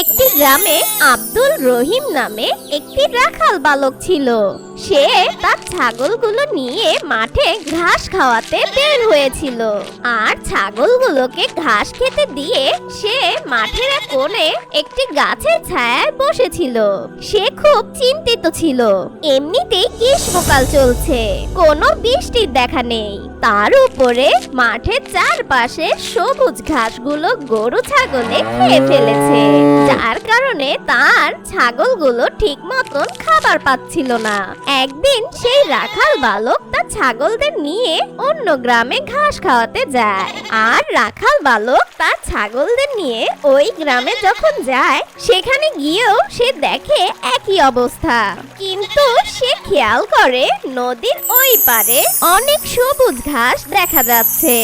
একটি গ্রামে আব্দুল রহিম নামে একটি রাখাল বালক ছিল। সে তার ছাগলগুলো নিয়ে মাঠে ঘাস খাওয়াতে বের হয়েছিল। আর ছাগলগুলোকে ঘাস খেতে দিয়ে সে মাঠের এক কোণে একটি গাছের ছায়ায় বসেছিল। সে খুব চিন্তিত ছিল। এমনিতেই গ্রীষ্মকাল চলছে, কোনো বৃষ্টির দেখা নেই। তার উপরে মাঠের চারপাশে সবুজ ঘাসগুলো গরু ছাগলে খেয়ে ফেলেছে, যার কারণে তার ছাগলগুলো ঠিক মতন খাবার পাচ্ছিল না। একদিন সেই রাখাল বালক তার ছাগলদের নিয়ে অন্য গ্রামে ঘাস খাওয়াতে যায়। আর রাখাল বালক তার ছাগলদের নিয়ে ওই গ্রামে যখন যায়, সেখানে গিয়েও সে দেখে একই অবস্থা। কিন্তু সে খেয়াল করে নদীর ওই পারে অনেক সবুজ ঘাস দেখা যাচ্ছে,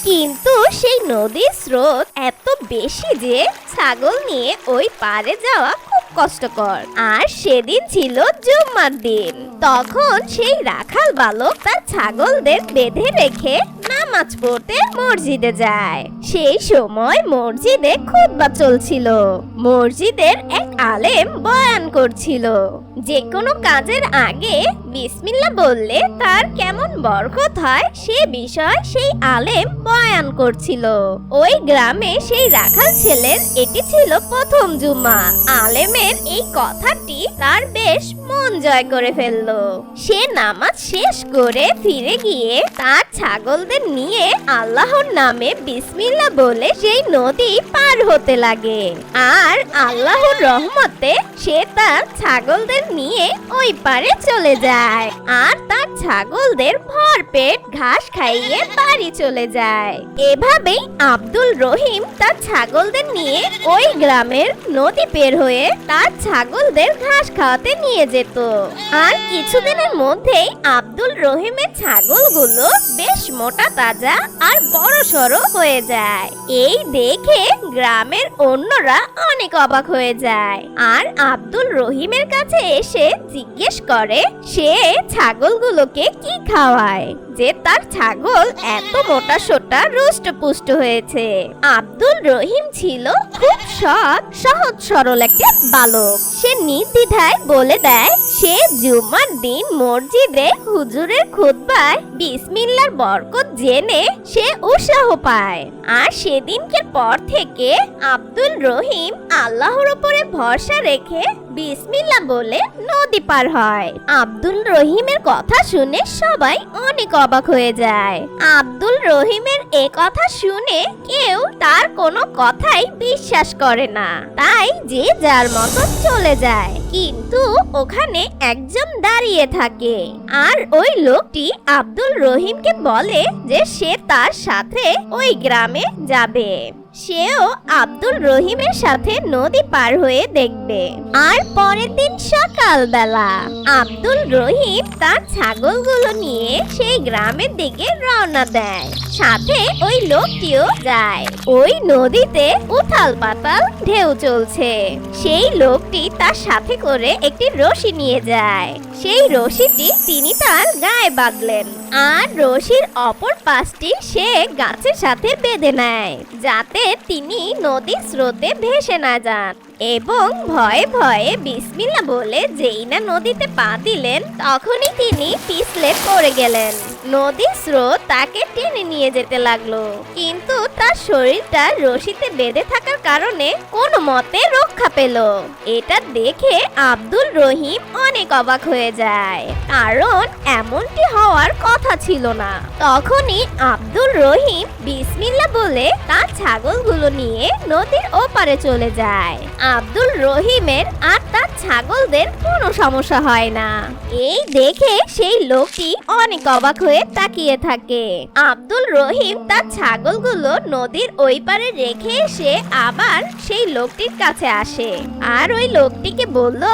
কিন্তু সেই নদীর স্রোত এত বেশি যে ছাগল নিয়ে ওই পারে যাওয়া খুব কষ্টকর। আর সেদিন ছিল জুম্মার দিন। তখন সেই রাখাল বালক তার ছাগলদের বেঁধে রেখে নামাজ পড়তে মসজিদে যায়। সেই সময় মসজিদে খুতবা চলছিল। মসজিদের এক আলেম বয়ান করছিল, যে কোনো কাজের আগে বিসমিল্লাহ বললে তার কেমন বরকত হয় সে বিষয় সেই আলেম বয়ান করছিল। ওই গ্রামে সেই রাখাল ছেলের এটি ছিল প্রথম জুমা। আলেমের এই কথাটি তার বেশ মন জয় করে ফেললো। সে নামাজ শেষ করে ফিরে গিয়ে তার ছাগলদের নিয়ে আল্লাহর নামে বিসমিল্লাহ বলে সেই নদী পার হতে লাগে। আর আল্লাহর রহমতে সে তার ছাগলদের নিয়ে ওই পারে চলে যায়। আর তার ছাগলদের ভরপেট ঘাস খাইয়ে বাড়ি চলে যায়। এভাবেই আব্দুল রহিম তার ছাগলদের নিয়ে ওই গ্রামের নদী পের হয়ে তার ছাগলদের ঘাস খাওয়াতে নিয়ে যেত। আর কিছুদিনের মধ্যেই আব্দুল রহিমের ছাগলগুলো বেশ মোটা তাজা আর বড় সড়ো হয়ে যায়। এই দেখে গ্রামের অন্যরা অনেক অবাক হয়ে যায়। আর আব্দুল রহিমের কাছে এসে জিজ্ঞেস করে সে ছাগলগুলোকে কি খাওয়ায়, যে তার ছাগল এত মোটা সোটা রুষ্টপুষ্ট হয়েছে। আব্দুল রহিম ছিল খুব সৎ সহজ সরল একটা বালক। সে নির্দ্বিধায় বলে দেয় সে জুম্মার দিন মসজিদে হুজুরের খুতবায় বিসমিল্লাহর বরকত জেনে সে উৎসাহ পায়। আর সেদিনকের পর থেকে আব্দুল রহিম আল্লাহর উপরে ভরসা রেখে বিসমিল্লাহ বলে নদী পার হয়। আব্দুল রহিমের কথা শুনে সবাই অনেক অবাক হয়ে যায়। আব্দুল রহিমের এ কথা শুনে কেউ তার কোনো কথাই বিশ্বাস করে না, তাই যে যার মতো চলে যায়। কিন্তু ওখানে একজন দাঁড়িয়ে থাকে। আর ওই লোকটি আব্দুল রহিমকে বলে যে সে তার সাথে ওই গ্রামে যাবে। সেও আব্দুল রহিমের সাথে নদী পার হয়ে দেখবে। আর পরের দিন সকালবেলা আব্দুল রহিম তার ছাগলগুলো নিয়ে সেই গ্রামের দিকে রওনা দেয়। সাথে ওই লোকটিও যায়। ওই নদীতে উথাল পাতাল ঢেউ চলছে। সেই লোকটি তার সাথে করে একটি রশি নিয়ে যায়। সেই রশিটি তিনি তার গায়ে বাঁধলেন। আর রশির অপর পাশটি সে গাছের সাথে বেঁধে নেয়, যাতে তিনি নদীর স্রোতে ভেসে না যান। এবং ভয়ে ভয়ে বিসমিল্লাহ বলে যেই না নদীতে পা দিলেন, তখনই তিনি পিছলে পড়ে গেলেন। নদীর স্রোত তাকে টেনে নিয়ে যেতে লাগলো, কিন্তু তার শরীরটা রশিতে বেঁধে থাকার কারণে কোনো মতে রক্ষা পেল। এটা দেখে আব্দুল রহিম অনেক অবাক হয়ে যায়, কারণ এমনটি হওয়ার কথা ছিল না। তখনই আব্দুল রহিম বিসমিল্লাহ বলে তার ছাগলগুলো নিয়ে নদীর ওপারে চলে যায়। আব্দুল রহিমের আর তার ছাগলদের কোনো সমস্যা হয় না। এই দেখে সেই লোকটি অনেক অবাক হয়ে তাকিয়ে থাকে। আব্দুল রহিম তার ছাগলগুলো নদীর ওই পারে রেখে এসে আবার সেই লোকটির কাছে আসে। আর ওই লোকটিকে বলল,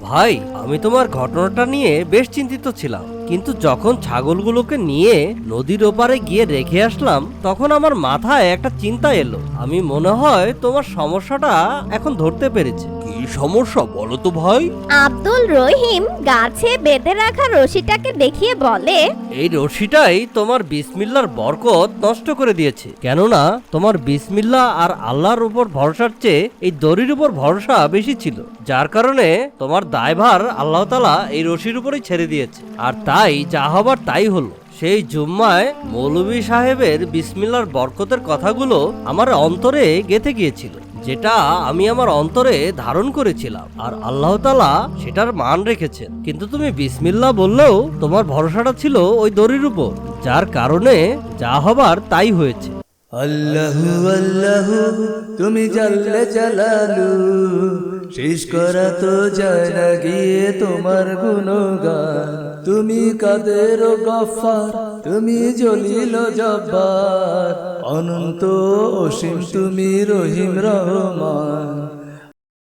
ভাই, আমি তোমার ঘটনাটা নিয়ে বেশ চিন্তিত ছিলাম। কিন্তু যখন ছাগলগুলোকে নিয়ে নদীর ওপারে গিয়ে রেখে আসলাম তখন আমার মাথায় একটা চিন্তা এলো। আমি মনে হয় তোমার সমস্যাটা এখন ধরতে পেরেছি। কি সমস্যা বলো তো ভাই? আব্দুল রহিম গাছে বেঁধে রাখা রশিটাকে দেখিয়ে বলে, এই রশিটাই তোমার বিসমিল্লার বরকত নষ্ট করে দিয়েছে। কেননা তোমার বিসমিল্লাহ আর আল্লাহর উপর ভরসার চেয়ে এই দড়ির উপর ভরসা বেশি ছিল, যার কারণে তোমার দায়ভার আল্লাহ তাআলা এই রশির উপরেই ছেড়ে দিয়েছে। আর তাই যা হবার তাই হলো। সেই জুম্মায় মৌলভী সাহেবের বিসমিল্লার বরকতের কথাগুলো আমার অন্তরে গেঁথে গিয়েছিল, যেটা আমি আমার অন্তরে ধারণ করেছিলাম, আর আল্লাহ তাআলা সেটার মান রেখেছেন। কিন্তু তুমি বিসমিল্লাহ বললেও তোমার ভরসাটা ছিল ওই দড়ির উপর, যার কারণে যা হবার তাই হয়েছে। আল্লাহু আল্লাহু তুমি জাল্লে জালালু, শেষ করা তো যায় না গিয়ে তোমার গুণগান। তুমি কাদের ও গফফার, তুমি জলিল ও জব্বার, অনন্ত অসীম তুমি রহিম রহমান।